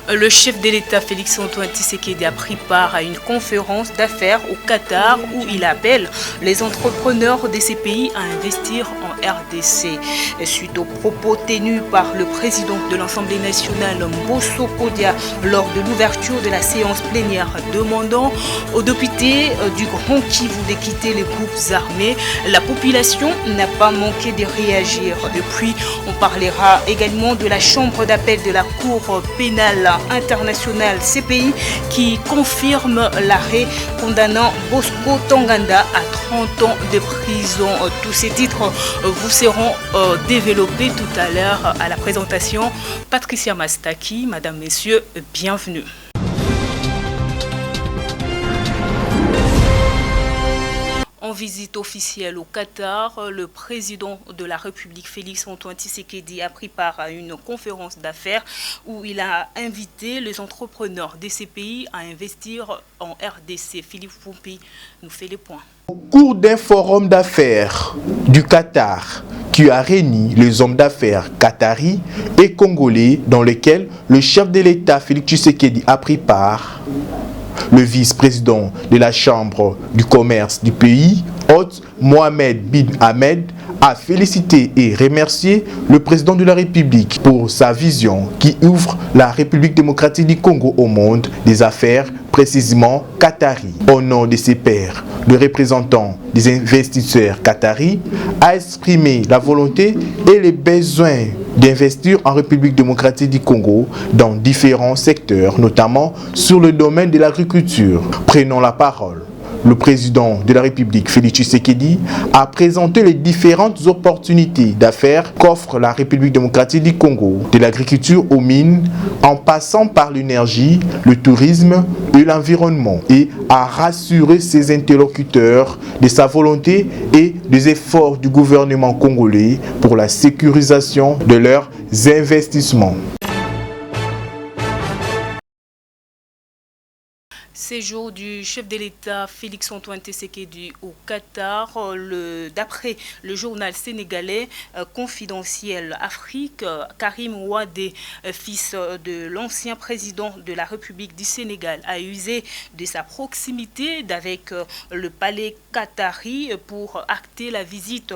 Le chef de l'État Félix Antoine Tshisekedi a pris part à une conférence d'affaires au Qatar où il appelle les entrepreneurs de ces pays à investir en RDC. Suite aux propos tenus par le président de l'Assemblée nationale Mbosso Kodia lors de l'ouverture de la séance plénière demandant aux députés du Grand Kivu de quitter les groupes armés, la population n'a pas manqué de réagir. Depuis, on parlera également de la chambre d'appel de la Cour pénale internationale CPI qui confirme l'arrêt condamnant Bosco Ntaganda à 30 ans de prison. Tous ces titres vous seront développés tout à l'heure à la présentation. Patricia Mastaki, Madame, Messieurs, bienvenue. En visite officielle au Qatar, le président de la République Félix Antoine Tshisekedi a pris part à une conférence d'affaires où il a invité les entrepreneurs de ces pays à investir en RDC. Philippe Foupi nous fait les points. Au cours d'un forum d'affaires du Qatar qui a réuni les hommes d'affaires qataris et congolais dans lequel le chef de l'État Félix Tshisekedi a pris part, le vice-président de la Chambre du commerce du pays, hôte Mohamed bin Ahmed, a félicité et remercié le président de la République pour sa vision qui ouvre la République démocratique du Congo au monde des affaires, précisément qatari. Au nom de ses pairs, le représentant des investisseurs qataris a exprimé la volonté et les besoins d'investir en République démocratique du Congo dans différents secteurs, notamment sur le domaine de l'agriculture. Prenons la parole. Le président de la République, Félix Tshisekedi, a présenté les différentes opportunités d'affaires qu'offre la République démocratique du Congo, de l'agriculture aux mines, en passant par l'énergie, le tourisme et l'environnement, et a rassuré ses interlocuteurs de sa volonté et des efforts du gouvernement congolais pour la sécurisation de leurs investissements. Séjour du chef de l'État Félix Antoine Tshisekedi au Qatar, d'après le journal sénégalais Confidentiel Afrique, Karim Wade, fils de l'ancien président de la République du Sénégal, a usé de sa proximité avec le palais qatari pour acter la visite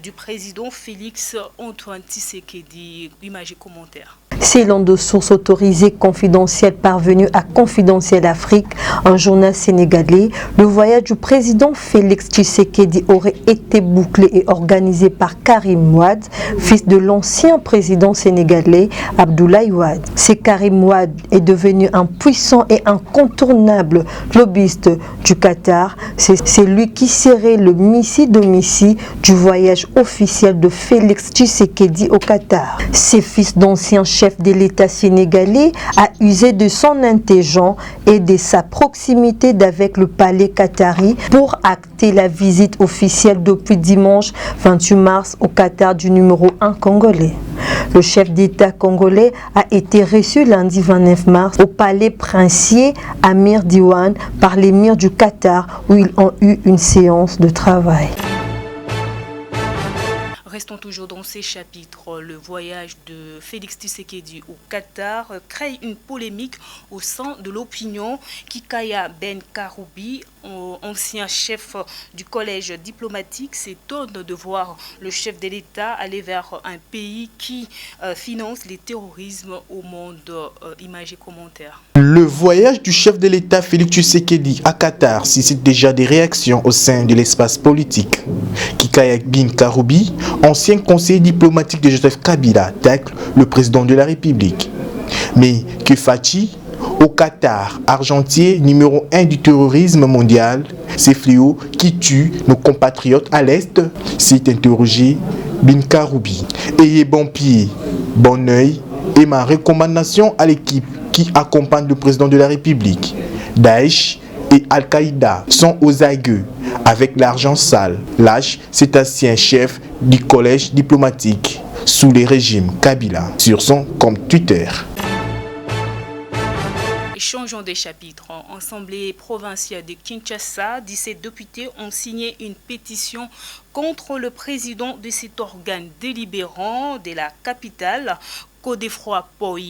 du président Félix Antoine Tshisekedi. Images et commentaires. Selon de sources autorisées confidentielles parvenues à Confidentiel Afrique, un journal sénégalais, le voyage du président Félix Tshisekedi aurait été bouclé et organisé par Karim Wade, fils de l'ancien président sénégalais Abdoulaye Wade. C'est Karim Wade est devenu un puissant et incontournable lobbyiste du Qatar. C'est lui qui serait le missi-domissi du voyage officiel de Félix Tshisekedi au Qatar. Ses fils d'anciens chefs de l'État sénégalais a usé de son intelligence et de sa proximité avec le palais qatari pour acter la visite officielle depuis dimanche 28 mars au Qatar du numéro 1 congolais. Le chef d'État congolais a été reçu lundi 29 mars au palais princier Amir Diwan par l'émir du Qatar où ils ont eu une séance de travail. Restons toujours dans ces chapitres. Le voyage de Félix Tshisekedi au Qatar crée une polémique au sein de l'opinion. Kikaya Ben Karoubi, ancien chef du collège diplomatique, s'étonne de voir le chef de l'État aller vers un pays qui finance les terrorismes au monde. Images et commentaires. Le voyage du chef de l'État Félix Tshisekedi à Qatar suscite déjà des réactions au sein de l'espace politique. Kikaya Ben Karoubi, ancien conseiller diplomatique de Joseph Kabila, tacle le président de la République. Mais que fait-il au Qatar, argentier numéro 1 du terrorisme mondial, ces fléaux qui tuent nos compatriotes à l'Est, s'est interrogé Ben Karoubi. Ayez bon pied, bon œil, et ma recommandation à l'équipe qui accompagne le président de la République. Daesh et Al-Qaïda sont aux aguets avec l'argent sale. Lâche, cet ancien chef du collège diplomatique sous les régimes Kabila sur son compte Twitter. Changeons de chapitre. En Assemblée provinciale de Kinshasa, 17 députés ont signé une pétition contre le président de cet organe délibérant de la capitale Godefroy Poi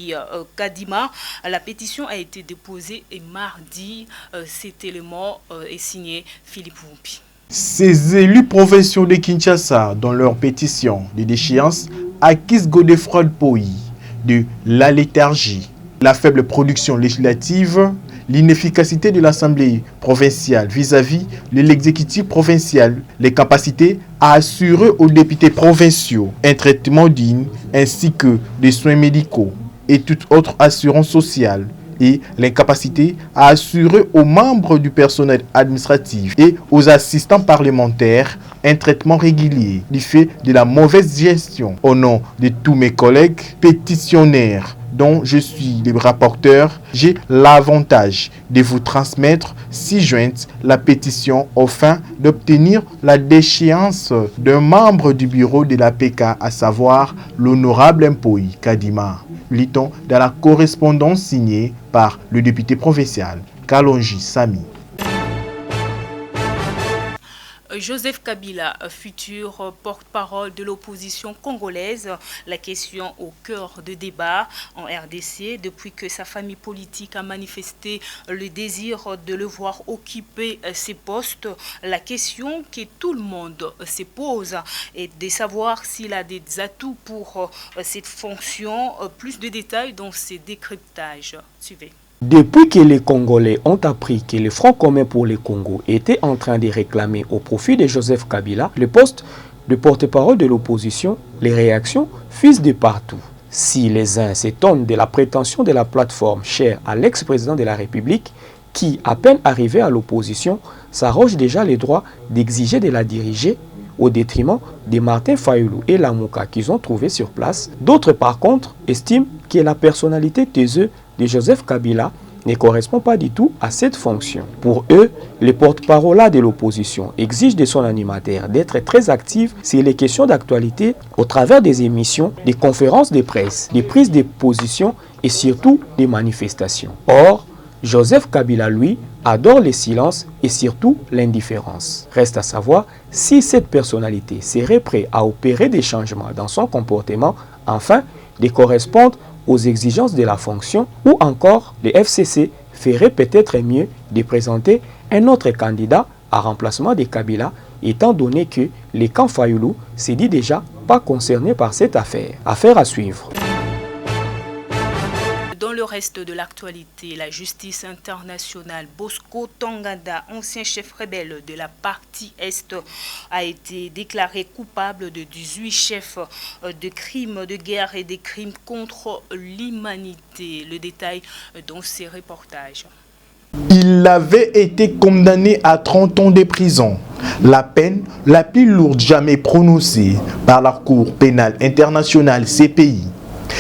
Kadima. La pétition a été déposée et mardi. Cet élément est signé Philippe Wumpi. Ces élus provinciaux de Kinshasa, dans leur pétition de déchéance, accusent Godefroy Poi de la léthargie, la faible production législative, l'inefficacité de l'Assemblée provinciale vis-à-vis de l'exécutif provincial, les capacités à assurer aux députés provinciaux un traitement digne ainsi que des soins médicaux et toute autre assurance sociale, et l'incapacité à assurer aux membres du personnel administratif et aux assistants parlementaires un traitement régulier du fait de la mauvaise gestion. Au nom de tous mes collègues pétitionnaires dont je suis le rapporteur, j'ai l'avantage de vous transmettre ci-jointe la pétition au fin d'obtenir la déchéance d'un membre du bureau de la PK, à savoir l'honorable Mpoi Kadima. Lit-on dans la correspondance signée par le député provincial Kalonji Sami. Joseph Kabila, futur porte-parole de l'opposition congolaise, la question au cœur de débat en RDC depuis que sa famille politique a manifesté le désir de le voir occuper ces postes. La question que tout le monde se pose est de savoir s'il a des atouts pour cette fonction. Plus de détails dans ces décryptages. Suivez. Depuis que les Congolais ont appris que le Front commun pour le Congo était en train de réclamer au profit de Joseph Kabila le poste de porte-parole de l'opposition, les réactions fusent de partout. Si les uns s'étonnent de la prétention de la plateforme chère à l'ex-président de la République, qui, à peine arrivé à l'opposition, s'arroge déjà les droits d'exiger de la diriger au détriment de Martin Fayulu et Lamouka qu'ils ont trouvé sur place, d'autres par contre estiment que la personnalité taiseux de Joseph Kabila ne correspond pas du tout à cette fonction. Pour eux, le porte-parole de l'opposition exige de son animateur d'être très actif sur les questions d'actualité au travers des émissions, des conférences de presse, des prises de position et surtout des manifestations. Or, Joseph Kabila, lui, adore le silence et surtout l'indifférence. Reste à savoir si cette personnalité serait prête à opérer des changements dans son comportement afin de correspondre aux exigences de la fonction, ou encore le FCC ferait peut-être mieux de présenter un autre candidat à remplacement de Kabila, étant donné que le camp Fayulu se dit déjà pas concerné par cette affaire. Affaire à suivre. Dans le reste de l'actualité, la justice internationale, Bosco Ntaganda, ancien chef rebelle de la partie Est, a été déclaré coupable de 18 chefs de crimes de guerre et des crimes contre l'humanité. Le détail dans ces reportages. Il avait été condamné à 30 ans de prison, la peine la plus lourde jamais prononcée par la Cour pénale internationale CPI.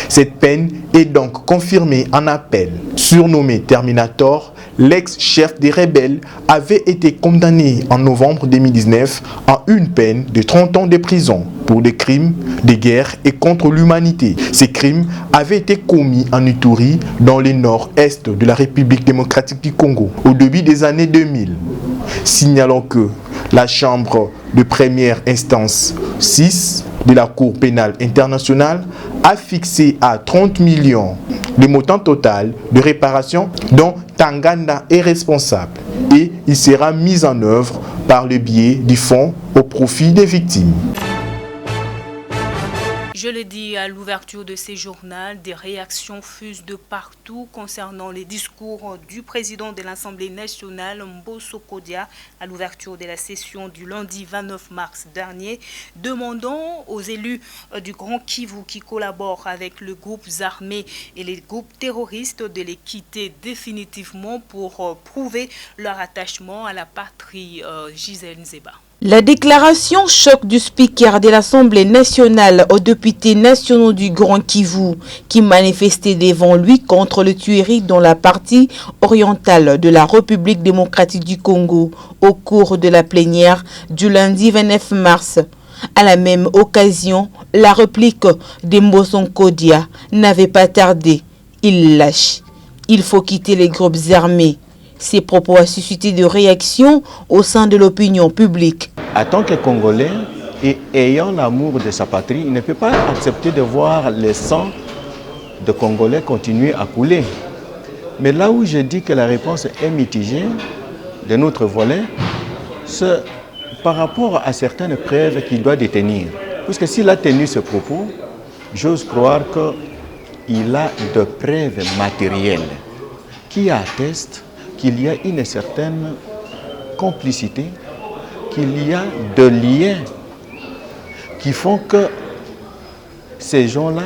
Cette peine est donc confirmée en appel. Surnommé Terminator, l'ex-chef des rebelles avait été condamné en novembre 2019 à une peine de 30 ans de prison pour des crimes de guerre et contre l'humanité. Ces crimes avaient été commis en Ituri, dans le nord-est de la République démocratique du Congo, au début des années 2000. Signalons que la Chambre de première instance 6 de la Cour pénale internationale a fixé à 30 millions le montant total de réparation dont Ntaganda est responsable, et il sera mis en œuvre par le biais du fonds au profit des victimes. Je le dis à l'ouverture de ces journaux, des réactions fusent de partout concernant les discours du président de l'Assemblée nationale, Mbosso Kodia, à l'ouverture de la session du lundi 29 mars dernier, demandant aux élus du Grand Kivu qui collaborent avec les groupes armés et les groupes terroristes de les quitter définitivement pour prouver leur attachement à la patrie. Gisèle Nzeba. La déclaration choc du speaker de l'Assemblée nationale aux députés nationaux du Grand Kivu qui manifestaient devant lui contre le tuerie dans la partie orientale de la République démocratique du Congo au cours de la plénière du lundi 29 mars. À la même occasion, la réplique de Mbosso Kodia n'avait pas tardé. Il lâche. Il faut quitter les groupes armés. Ces propos ont suscité de réactions au sein de l'opinion publique. En tant que Congolais et ayant l'amour de sa patrie, il ne peut pas accepter de voir le sang de Congolais continuent à couler. Mais là où je dis que la réponse est mitigée de notre volet, c'est par rapport à certaines preuves qu'il doit détenir. Puisque s'il a tenu ce propos, j'ose croire qu'il a de preuves matérielles qui attestent qu'il y a une certaine complicité, qu'il y a de liens qui font que ces gens-là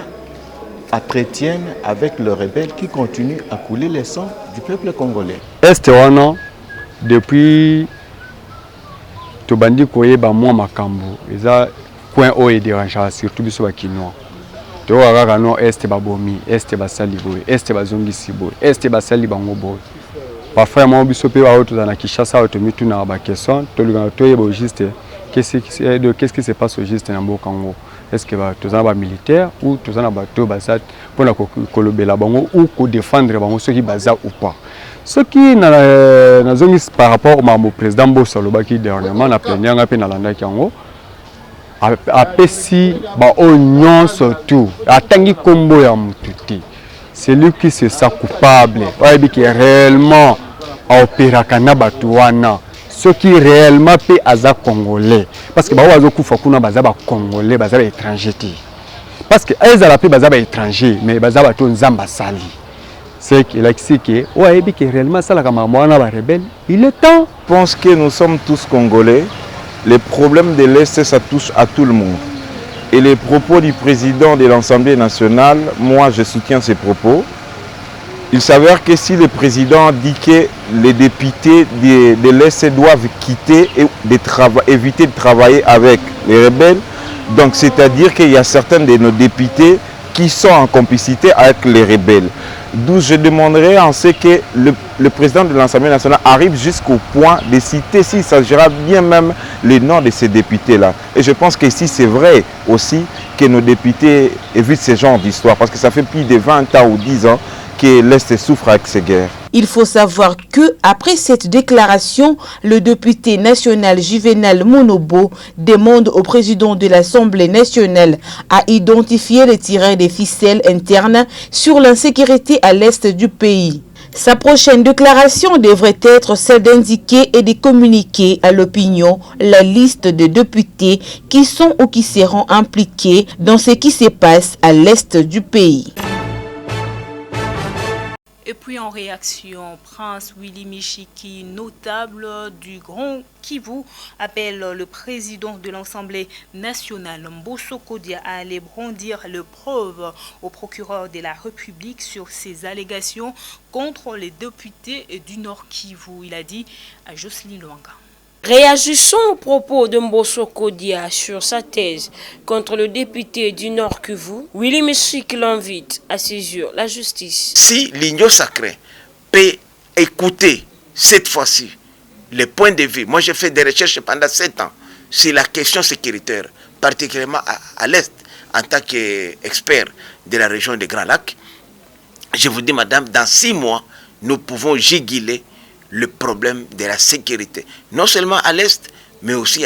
appartiennent avec le rebelle qui continue à couler le sang du peuple congolais. Depuis Tobandi Koyeba moi makambo, eza coin o et dérangeant surtout biso ba kinois. To kaka no est babomi, est basali boy, est bazongi siboy, est basali bango boy. Parfois moi biso pe ba auto na Kinshasa auto mitu na ba question, to lugana to yeba juste qu'est-ce qui se passe au juste na Congo. Est-ce que tous les militaires ou tous les bateaux pour kolobela bango ou ko défendre bango ceux qui baza ou pas. Ce qui na zone par rapport au président Bossa Lobaki dernièrement na plénière ngape na landa kiango a pesi ba oignon surtout atangi kombo ya mututi. C'est lui qui se sent coupable. Ouais qui réellement a opéré kana batuana. Ceux qui réellement paient à Congolais. Parce que les Congolais sont Congolais, ils sont étrangers. Parce que les Congolais sont étrangers, mais ils sont Zambasali. C'est qu'il a dit que réellement ça la rebelle. Il est temps. Je pense que nous sommes tous Congolais. Les problèmes de l'Est, ça touche à tout le monde. Et les propos du président de l'Assemblée nationale, moi je soutiens ces propos. Il s'avère que si le président dit que les députés de l'Est doivent quitter et éviter de travailler avec les rebelles, donc c'est-à-dire qu'il y a certains de nos députés qui sont en complicité avec les rebelles. D'où je demanderai en ce que le président de l'Assemblée nationale arrive jusqu'au point de citer, s'il s'agira bien même, les noms de ces députés-là. Et je pense qu'ici c'est vrai aussi que nos députés évitent ce genre d'histoire, parce que ça fait plus de 20 ans ou 10 ans que l'Est souffre avec ces guerres. Il faut savoir que, après cette déclaration, le député national Juvenal Monobo demande au président de l'Assemblée nationale à identifier les tireurs des ficelles internes sur l'insécurité à l'est du pays. Sa prochaine déclaration devrait être celle d'indiquer et de communiquer à l'opinion la liste de députés qui sont ou qui seront impliqués dans ce qui se passe à l'est du pays. Et puis en réaction, Prince Willy Michiki, notable du Grand Kivu, appelle le président de l'Assemblée nationale, Mbosso Kodia, à aller brandir le preuve au procureur de la République sur ces allégations contre les députés du Nord Kivu. Il a dit à Jocelyne Luanga. Réagissons aux propos de Mbosso Kodia sur sa thèse contre le député du Nord Kivu, Willy Michiki l'invite à saisir la justice. Si l'Union sacrée peut écouter cette fois-ci les points de vue, moi j'ai fait des recherches pendant 7 ans sur la question sécuritaire, particulièrement à l'Est, en tant qu'expert de la région des Grands Lacs, je vous dis madame, dans 6 mois, nous pouvons juguler le problème de la sécurité, non seulement à l'Est, mais aussi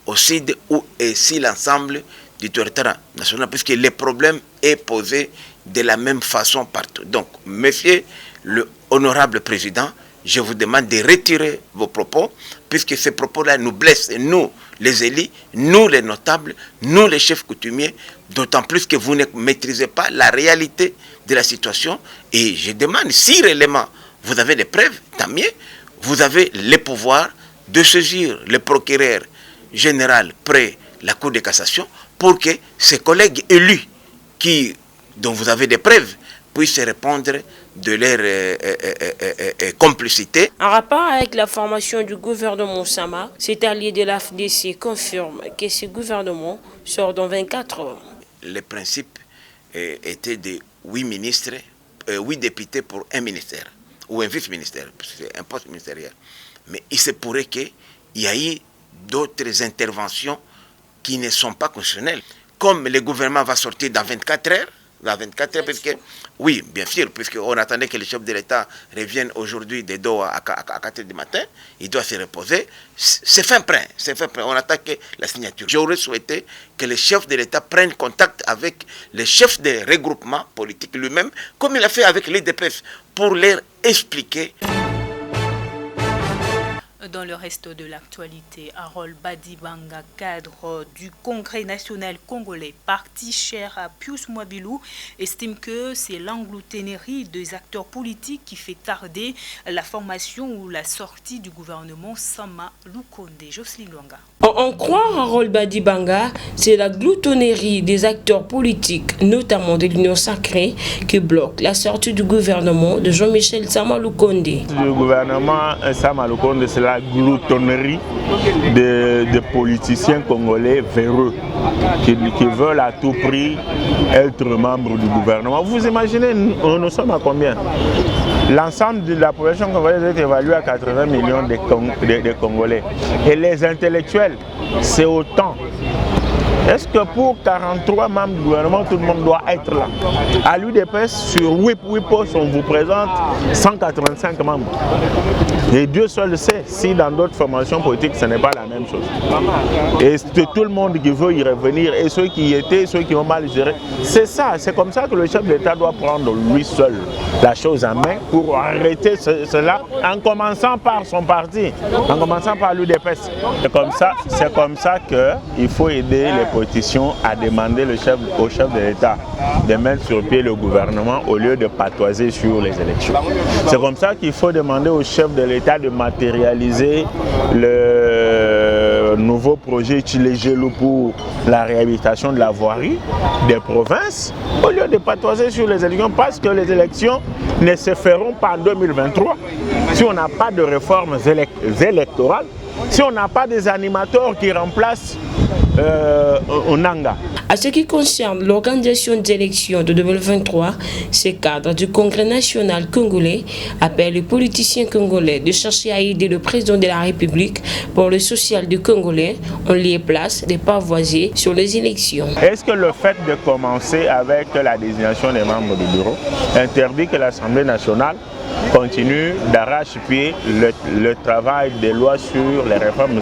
au Sud ou aussi l'ensemble du territoire national, puisque le problème est posé de la même façon partout. Donc, monsieur le honorable président, je vous demande de retirer vos propos, puisque ces propos-là nous blessent, nous les élus, nous les notables, nous les chefs coutumiers, d'autant plus que vous ne maîtrisez pas la réalité de la situation. Et je demande, si réellement vous avez des preuves, tant mieux, vous avez le pouvoir de saisir le procureur général près la Cour de cassation pour que ses collègues élus dont vous avez des preuves puissent répondre de leur complicité. En rapport avec la formation du gouvernement Sama, cet allié de l'AFDC confirme que ce gouvernement sort dans 24 heures. Le principe était de 8 ministres, 8 députés pour un ministère, ou un vice-ministère, c'est un poste ministériel. Mais il se pourrait qu'il y ait eu d'autres interventions qui ne sont pas constitutionnelles. Comme le gouvernement va sortir dans 24 heures, à 24 heures, parce que, oui, bien sûr, puisqu'on attendait que le chef de l'État revienne aujourd'hui de Doha à 4 heures du matin, il doit se reposer. C'est fin prêt, on attend que la signature. J'aurais souhaité que le chef de l'État prenne contact avec les chefs des regroupements politiques lui-même, comme il a fait avec l'IDPS, pour leur expliquer. Dans le reste de l'actualité, Harold Badibanga, cadre du Congrès national congolais, parti cher à Pius Mwabilou, estime que c'est l'englouténerie des acteurs politiques qui fait tarder la formation ou la sortie du gouvernement Sama Lukonde. Jocelyne Luanga. En croire Harold Badibanga, c'est la gloutonnerie des acteurs politiques, notamment de l'Union sacrée, qui bloque la sortie du gouvernement de Jean-Michel Sama Lukonde. Le gouvernement Sama Lukonde, c'est la gloutonnerie des politiciens congolais véreux qui veulent à tout prix être membres du gouvernement. Vous imaginez, nous sommes à combien? L'ensemble de la population congolaise est évaluée à 80 millions de Congolais. Et les intellectuels, c'est autant. Est-ce que pour 43 membres du gouvernement, tout le monde doit être là? À l'UDPS, sur 8 postes, on vous présente 185 membres. Et Dieu seul sait si dans d'autres formations politiques, ce n'est pas la même chose. Et c'est tout le monde qui veut y revenir, et ceux qui y étaient, ceux qui ont mal géré. C'est ça, c'est comme ça que le chef de l'État doit prendre lui seul la chose en main pour arrêter cela, en commençant par son parti, en commençant par l'UDPS. C'est comme ça qu'il faut aider les politiciens à demander au chef de l'État de mettre sur pied le gouvernement au lieu de patoiser sur les élections. C'est comme ça qu'il faut demander au chef de l'État de matérialiser le nouveau projet Tchilé-Gelou pour la réhabilitation de la voirie des provinces au lieu de patoiser sur les élections, parce que les élections ne se feront pas en 2023 si on n'a pas de réformes électorales, si on n'a pas des animateurs qui remplacent Onanga. À ce qui concerne l'organisation des élections de 2023, ces cadres du Congrès national congolais appellent les politiciens congolais de chercher à aider le président de la République pour le social du Congolais en lieu place des pavoisiers sur les élections. Est-ce que le fait de commencer avec la désignation des membres du bureau interdit que l'Assemblée nationale continue d'arrache-pied le travail des lois sur les réformes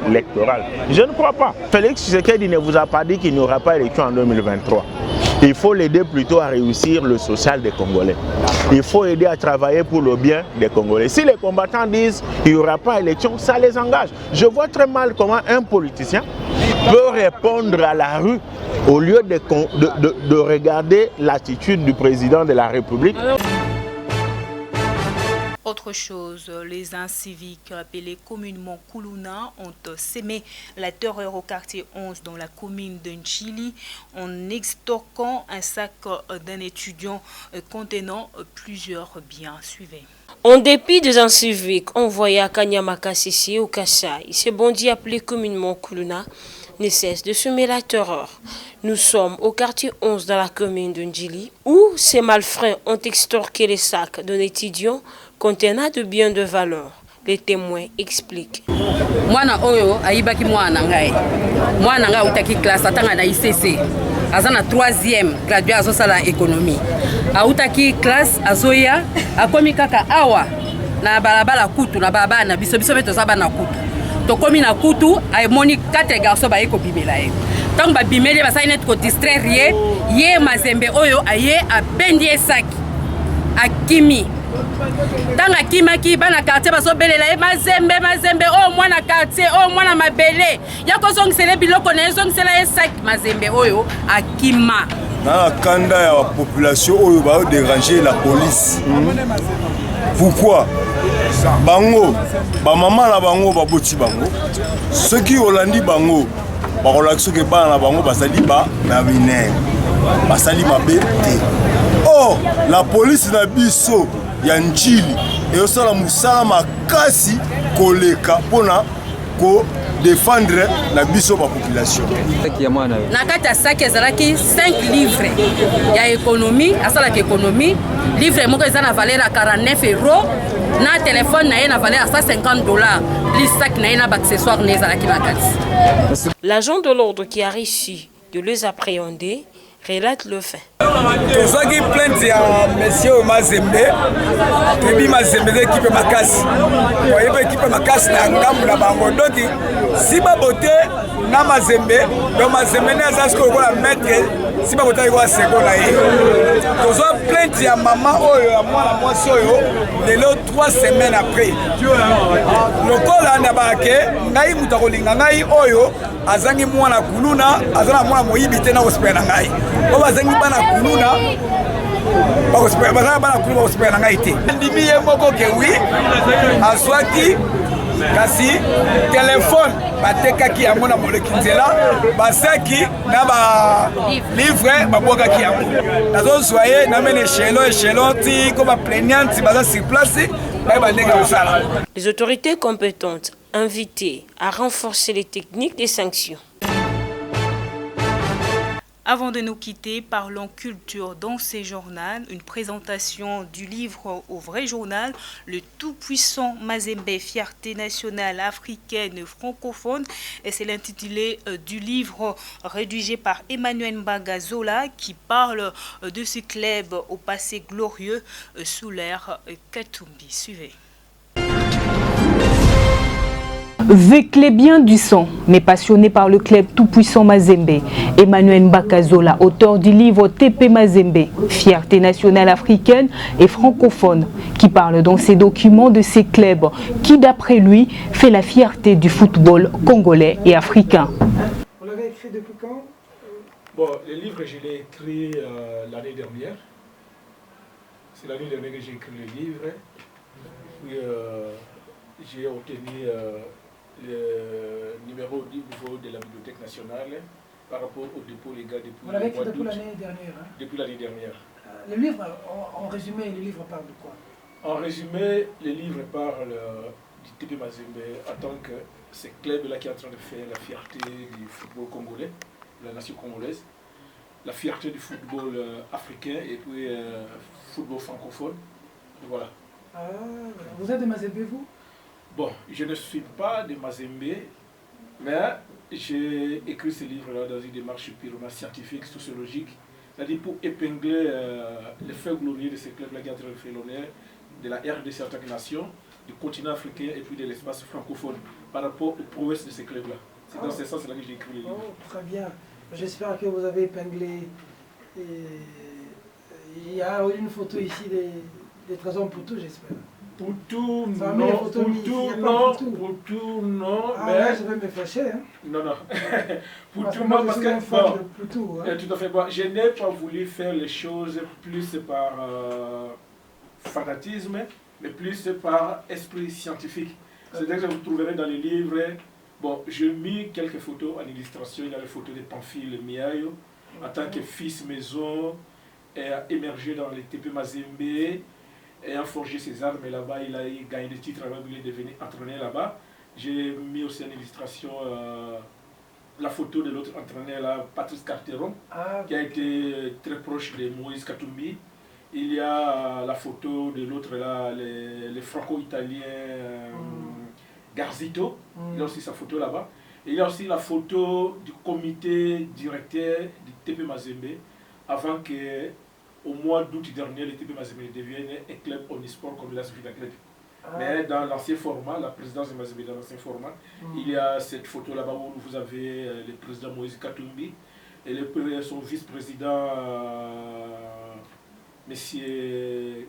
électorales? Je ne crois pas. Félix Tshisekedi ne vous a pas dit qu'il n'y aura pas d'élection en 2023. Il faut l'aider plutôt à réussir le social des Congolais. Il faut aider à travailler pour le bien des Congolais. Si les combattants disent qu'il n'y aura pas d'élection, ça les engage. Je vois très mal comment un politicien peut répondre à la rue au lieu de regarder l'attitude du président de la République. Autre chose, les inciviques appelés communément Kuluna ont sémé la terreur au quartier 11 dans la commune de Nchili en extorquant un sac d'un étudiant contenant plusieurs biens. Suivez. En dépit des inciviques envoyés à Kanyama-Kassisi au Kassai, ces bandits appelés communément Kuluna ne cessent de semer la terreur. Nous sommes au quartier 11 dans la commune de Ndjili où ces malfrats ont extorqué les sacs d'un étudiant contenant de biens de valeur. Les témoins expliquent. Mwana oyo aibaki mwana ngai. Mwana ngai utaki classe atanga na ICC. Azana 3e gradué azosala économie. Autaki classe azoya akomi kaka awa na balabala kutu na baba na biso beto zaba na kutu. Tokomi na kutu aimoni 4 garçons ba eko bimela ye. Tant ba bimeli ba sa net ko distraire ye mazembe oyo aye abendi esaki. Akimi Tanga kimaki bana quartier baso belela mazembe o mwana quartier o mwana mabele yako zongisele biloko na zongisela esak mazembe oyo akima na kanda ya population oyo ba déranger la police. Pourquoi bango ba mama na bango ba boti bango ceux qui olandi bango ba relaxo ke bana bango basali ba na minere basali mabe te. Oh la police na biso ya Ndjili et osala musala makasi koleka pona ko défendre la biso ba population. Na kata saki ezalaki 5 livres ya économie, asala ki économie, livre moko eza na valeur à 49 €, na téléphone na ye na valeur à $150, plus sac na ye na accessoires na ezalaki na kati. L'agent de l'ordre qui a réussi de les appréhender relate le fait. tozwaki plainte ya monsieur Mazembe ebi Mazembe ekipe makasi oyeba ekipe makasi na ngambu na bango doki si babote na Mazembe donc Mazembe ne aza siko lokola maître si babota iko seko na ye tozwa plainte ya mama oyo ya mwana mwasi oyo lelo 3 semaines après lokola na bake ngai mutu akolinga ngai oyo azangi mwana kuluna azana mwana moyibi te na hospital na ngai o bazangi bana kuluna bana kuluna hospital na ngai te ndimi ye moko ke wi azwaki kasi telefone batekaki yango na moleki nzela basaki na balivre babwakaki yango nazozwa ye namene echelon ti ko baplaignante baza sur place bayeba ndenge kosala. Les autorités compétentes invitées à renforcer les techniques des sanctions. Avant de nous quitter, parlons culture dans ces journaux. Une présentation du livre au vrai journal, Le tout-puissant Mazembe, fierté nationale africaine francophone. Et c'est l'intitulé du livre rédigé par Emmanuel Mbagazola qui parle de ce club au passé glorieux sous l'ère Katumbi. Suivez. Véclébien du sang, mais passionné par le club tout-puissant Mazembe, Emmanuel Mbagazola, auteur du livre TP Mazembe, fierté nationale africaine et francophone, qui parle dans ses documents de ces clubs qui, d'après lui, fait la fierté du football congolais et africain. Vous l'avez écrit depuis quand? Bon, le livre, je l'ai écrit l'année dernière. C'est l'année dernière que j'ai écrit le livre. Puis j'ai obtenu le numéro du niveau de la Bibliothèque nationale par rapport au dépôt légal depuis Vous l'avez écrit depuis l'année dernière, hein? Depuis l'année dernière. Le livre, en résumé, le livre parle de quoi? En résumé, le livre parle du TP Mazembe en tant que ce club-là qui est en train de faire la fierté du football congolais, de la nation congolaise, la fierté du football africain et puis football francophone. Voilà. Ah, vous êtes de Mazembe, vous? Bon, je ne suis pas de Mazembe, mais j'ai écrit ce livre-là dans une démarche purement scientifique, sociologique, c'est-à-dire pour épingler le fait glorieux de ce club-là qui est en train de faire l'honneur de la RDC en tant que nation, du continent africain et puis de l'espace francophone par rapport aux prouesses de ce club-là. C'est dans ce sens-là que j'ai écrit le livre. Oh, très bien. J'espère que vous avez épinglé. Il y a une photo ici des trésors pour tout, j'espère. Pour tout, non. Pour tout, non. Ah, mais là, je vais me fâcher. Hein. Non, non. Pour parce tout, que moi, non, parce que bon, hein. tout à fait. Bon, je n'ai pas voulu faire les choses plus par fanatisme, mais plus par esprit scientifique. C'est-à-dire que vous trouverez dans les livres, bon, j'ai mis quelques photos en illustration. Il y a les photos de Pamphile Miayo, en tant que fils maison, et a émergé dans les TP Mazembe. Ayant forgé ses armes là-bas, il a gagné des titres là-bas, il est devenu entraîneur là-bas. J'ai mis aussi en illustration la photo de l'autre entraîneur là, Patrice Carteron, qui a été très proche de Moïse Katumbi. Il y a la photo de l'autre là, les franco-italiens Garzito, il y a aussi sa photo là-bas. Il y a aussi la photo du comité directeur du TP Mazembe avant que au mois d'août dernier, le TP Mazembe devienne un club omnisport comme la Sophie Club. Mais dans l'ancien format, la présidence de Mazembe dans l'ancien format, il y a cette photo là-bas où vous avez le président Moïse Katumbi et son vice-président, monsieur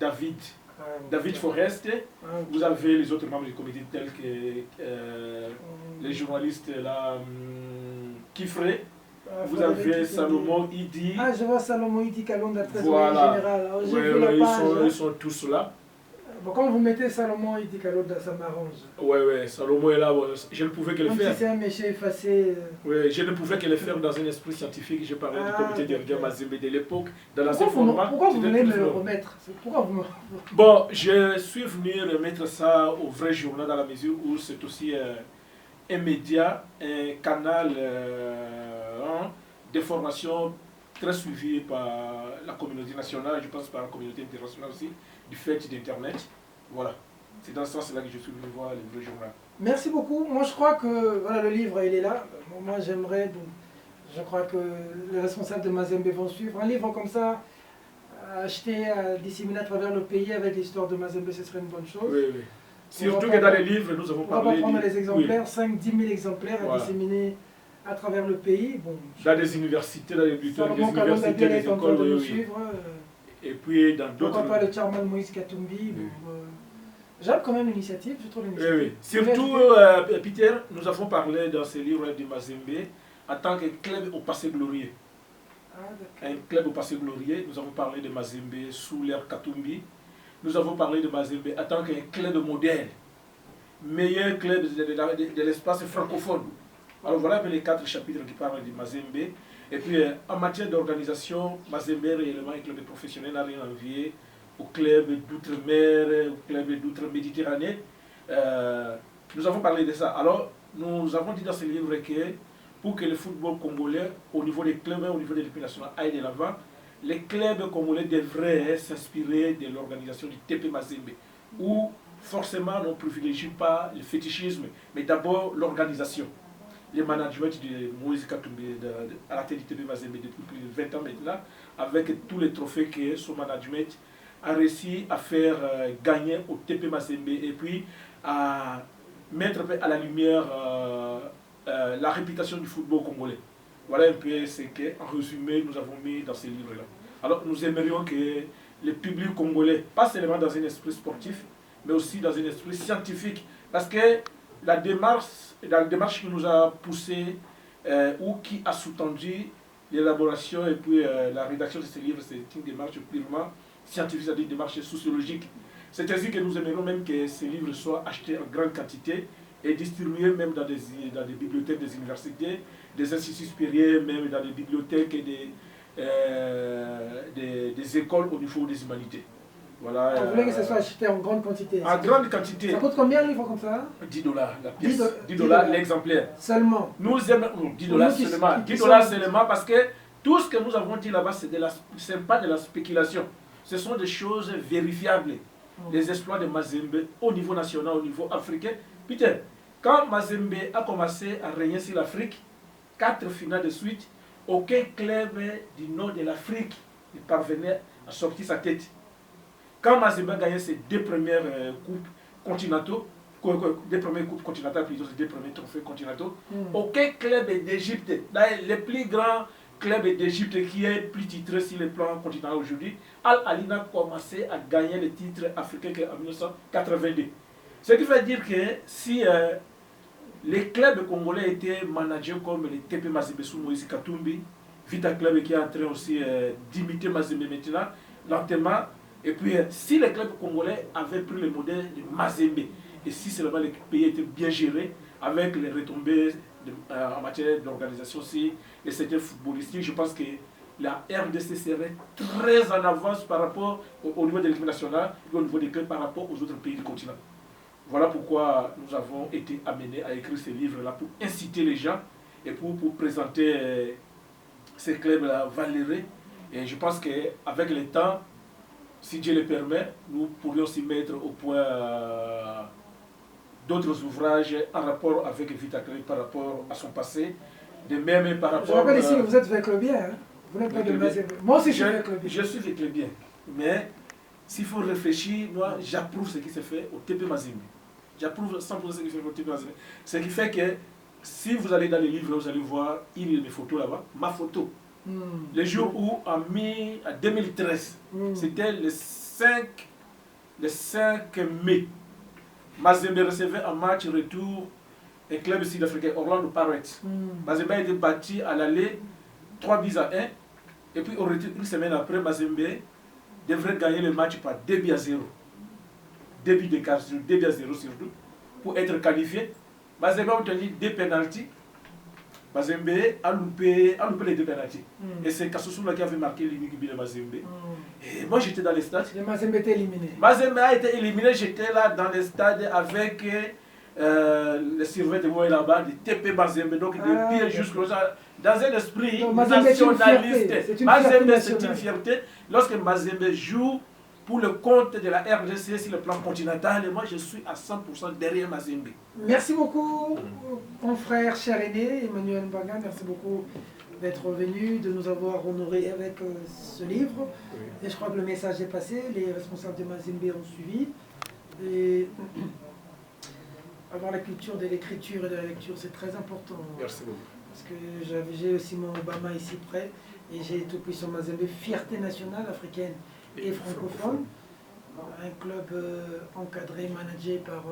David Forest. Vous avez les autres membres du comité tels que les journalistes là, Kifré. Vous avez Salomon Idi. Ah, je vois Salomon Idi Kalonda, trésorier voilà. général. Alors, ils sont tous là. Bon, quand vous mettez Salomon Idi Kalonda, ça m'arrange. Ouais, Salomon est là. Bon, je ne pouvais que le faire. Si c'est un méchant effacé. Oui, je ne pouvais que le faire dans un esprit scientifique. J'ai parlé du comité directeur Mazembe de l'époque, dans l'ancien format. Pourquoi vous venez me le remettre? Pourquoi vous... Bon, je suis venu remettre ça au vrai journal dans la mesure où c'est aussi un média, un canal de formation très suivi par la communauté nationale, je pense par la communauté internationale aussi, du fait d'Internet. Voilà, c'est dans ce sens-là que je suis venu voir le vrai journal. Merci beaucoup. Moi, je crois que voilà, le livre, il est là. Moi, j'aimerais Je crois que les responsables de Mazembe vont suivre. Un livre comme ça, acheté, disséminé à travers le pays avec l'histoire de Mazembe, ce serait une bonne chose. Oui, oui. Surtout que dans les livres, nous avons parlé... On va prendre les exemplaires, 5-10 000 exemplaires à disséminer à travers le pays. Bon, dans des universités, dans les bibliothèques, des universités, des écoles, de nous suivre. Et puis dans d'autres... Pourquoi pas le chairman Moïse Katumbi. J'aime quand même l'initiative, je trouve l'initiative. Oui, oui. Surtout, Peter, nous avons parlé dans ce livre de Mazembe en tant que club au passé glorieux. Un club au passé glorieux, nous avons parlé de Mazembe sous l'ère Katumbi. Nous avons parlé de Mazembe en tant qu'un club modèle, meilleur club de l'espace francophone. Alors voilà les 4 chapitres qui parlent de Mazembe. Et puis en matière d'organisation, Mazembe réellement un club professionnel n'a rien à envier au club d'outre-mer, au club d'outre-Méditerranée. Nous avons parlé de ça. Alors nous avons dit dans ce livre que pour que le football congolais, au niveau des clubs, au niveau de l'équipe nationale, aille de l'avant, les clubs congolais devraient s'inspirer de l'organisation du TP Mazembe, où forcément on ne privilégie pas le fétichisme, mais d'abord l'organisation. Le management de Moïse Katumbi à la tête du TP Mazembe depuis plus de 20 ans maintenant, avec tous les trophées que son management a réussi à faire gagner au TP Mazembe et puis à mettre à la lumière la réputation du football congolais. Voilà un peu ce qu'en résumé nous avons mis dans ces livres-là. Alors nous aimerions que le public congolais, pas seulement dans un esprit sportif, mais aussi dans un esprit scientifique, parce que la démarche qui nous a poussé ou qui a sous-tendu l'élaboration et puis la rédaction de ces livres, c'est une démarche purement scientifique, c'est-à-dire une démarche sociologique. C'est ainsi que nous aimerions même que ces livres soient achetés en grande quantité et distribués même dans des bibliothèques des universités, des instituts supérieurs, même dans des bibliothèques et des écoles au niveau des humanités. Voilà, vous voulez que ce soit acheté en grande quantité? En grande quantité. Ça coûte combien un livre comme ça? 10 $, la pièce. 10 $ l'exemplaire. Seulement? Nous aimons 10 $ seulement. 10 $ seulement parce que tout ce que nous avons dit là-bas, ce n'est pas de la spéculation. Ce sont des choses vérifiables. Les exploits de Mazembe au niveau national, au niveau africain. Peter, quand Mazembe a commencé à régner sur l'Afrique, 4 finales de suite, aucun club du nord de l'Afrique ne parvenait à sortir sa tête. Quand Mazembe a gagné ses 2 premières coupes continentaux, 2 premières coupes continentales, plutôt ses 2 premiers trophées continentaux, aucun club d'Égypte, les plus grands clubs d'Égypte qui est plus titré sur le plan continental aujourd'hui, Al-Ahly a commencé à gagner le titre africain en 1982. Ce qui veut dire que si les clubs congolais étaient managés comme les TP Mazembe sous Moïse Katumbi, Vita Club qui est en train aussi d'imiter Mazembe maintenant, lentement. Et puis, si les clubs congolais avaient pris le modèle de Mazembe, et si seulement le pays était bien géré, avec les retombées en matière d'organisation aussi, et c'était footballistique, je pense que la RDC serait très en avance par rapport au niveau de l'équipe nationale et au niveau des clubs par rapport aux autres pays du continent. Voilà pourquoi nous avons été amenés à écrire ces livres-là pour inciter les gens et pour présenter ces clubs-là valeureux. Et je pense qu'avec le temps, si Dieu le permet, nous pourrions s'y mettre au point d'autres ouvrages en rapport avec Vita Club, par rapport à son passé, de même par rapport... Je rappelle ici que vous êtes Véclubien, hein? Vous n'êtes pas de Mazembe. Moi aussi je suis Véclubien. Je suis Véclubien, mais s'il faut réfléchir, moi j'approuve ce qui se fait au TP Mazembe. J'approuve 100% ce qui se fait au TP Mazembe. Ce qui fait que si vous allez dans les livres, vous allez voir, il y a mes photos là-bas, ma photo. Le jour où, en 2013, c'était le 5 mai, Mazembe recevait un match retour un club sud-africain, Orlando Pirates. Mazembe a été battu à l'aller 3-1, et puis au retour, une semaine après, Mazembe devrait gagner le match par 2-0. 2 buts d'écart, 2-0 surtout, pour être qualifié. Mazembe a obtenu 2 pénaltys. Mazembe a loupé les 2 pénaltys. Et c'est Kassoussoula qui avait marqué l'unique but de Mazembe. Et moi j'étais dans les stades. Et Mazembe était éliminé. Mazembe a été éliminé, j'étais là dans les stades avec les surveillants de moi là-bas, des TP Mazembe, donc depuis jusqu'au dans un esprit nationaliste. Mazembe c'est une fierté. Lorsque Mazembe joue pour le compte de la RDC sur le plan continental, et moi je suis à 100% derrière Mazembe. Merci beaucoup, mon frère cher aîné, Emmanuel Mbaga, merci beaucoup d'être venu, de nous avoir honorés avec ce livre. Oui. Et je crois que le message est passé, les responsables de Mazembe ont suivi. Et avoir la culture de l'écriture et de la lecture, c'est très important. Merci beaucoup. Parce que j'ai aussi mon Obama ici près, et j'ai tout puissant Mazembe, fierté nationale africaine et francophone. Un club encadré, managé par...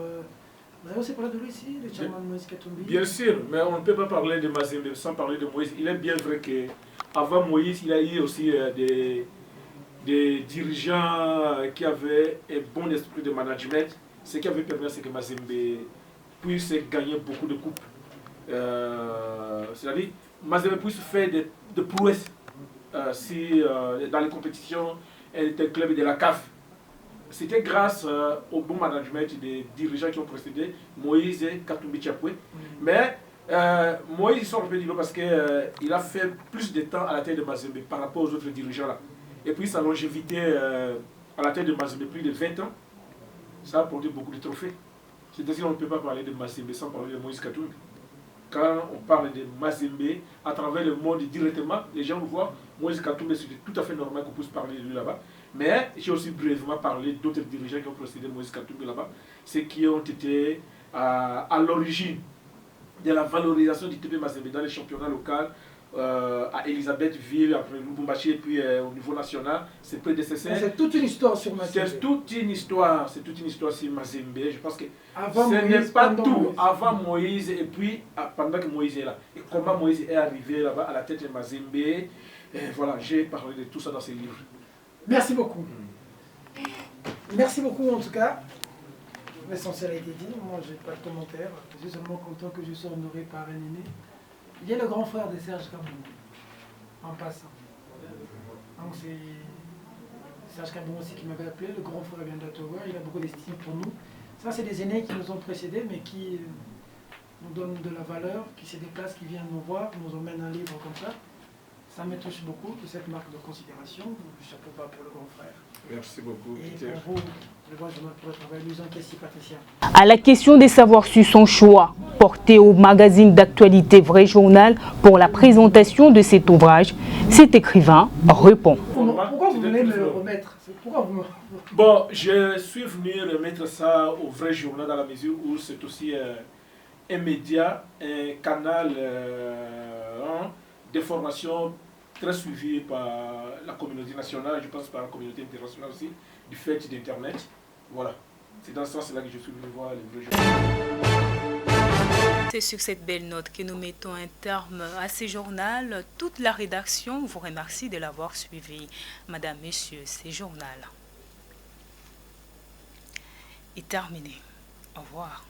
vous avez aussi parlé de lui ici, le chairman Moïse Katumbi? Bien sûr, mais on ne peut pas parler de Mazembe sans parler de Moïse. Il est bien vrai qu'avant Moïse, il y a eu aussi des dirigeants qui avaient un bon esprit de management, ce qui avait permis à ce que Mazembe puisse gagner beaucoup de coupes. C'est-à-dire, Mazembe puisse faire de prouesses dans les compétitions et des clubs de la CAF. C'était grâce au bon management des dirigeants qui ont précédé, Moïse et Katumbi Chapwe. Mais Moïse sort un peu du lot parce qu'il a fait plus de temps à la tête de Mazembe par rapport aux autres dirigeants là. Et puis sa longévité à la tête de Mazembe, plus de 20 ans, ça a apporté beaucoup de trophées. C'est-à-dire qu'on ne peut pas parler de Mazembe sans parler de Moïse Katumbi. Quand on parle de Mazembe, à travers le monde directement, les gens voient Moïse Katumbi, c'est tout à fait normal qu'on puisse parler de lui là-bas. Mais j'ai aussi brièvement parlé d'autres dirigeants qui ont précédé Moïse Katumbi là-bas, ceux qui ont été à l'origine de la valorisation du TP Mazembe dans les championnats locaux, à Elisabethville, après Lubumbashi et puis au niveau national, c'est prédécesseur. C'est toute une histoire sur Mazembe. C'est toute une histoire sur Mazembe. Je pense que ce n'est pas tout Moïse. Avant Moïse et puis pendant que Moïse est là. Et comment Moïse est arrivé là-bas à la tête de Mazembe. Et voilà, j'ai parlé de tout ça dans ces livres. Merci beaucoup. Merci beaucoup en tout cas. L'essentiel a été dit. Moi, je n'ai pas de commentaire. Je suis seulement content que je sois honoré par un aîné. Il est le grand frère de Serge Kabou, en passant. Donc c'est Serge Kabou aussi qui m'avait appelé, le grand frère vient d'Ottawa, il a beaucoup d'estime pour nous. Ça, c'est des aînés qui nous ont précédés, mais qui nous donnent de la valeur, qui se déplacent, qui viennent nous voir, nous emmènent un livre comme ça. Ça me touche beaucoup, de cette marque de considération. Chapeau bas pour le grand frère. Merci beaucoup, Peter. Et pour vous, le grand journal pour le travail, Louison Kessi, Patricia. À la question de savoir si son choix porté au magazine d'actualité Vrai Journal pour la présentation de cet ouvrage, cet écrivain répond. Pourquoi vous venez me le remettre? Bon, je suis venu remettre ça au Vrai Journal dans la mesure où c'est aussi un média, un canal de formation très suivi par la communauté nationale, je pense par la communauté internationale aussi, du fait d'Internet. Voilà, c'est dans ce sens-là que je suis venu voir les vrais journaux. C'est sur cette belle note que nous mettons un terme à ce journal. Toute la rédaction vous remercie de l'avoir suivi. Madame, Messieurs, ce journal est terminé. Au revoir.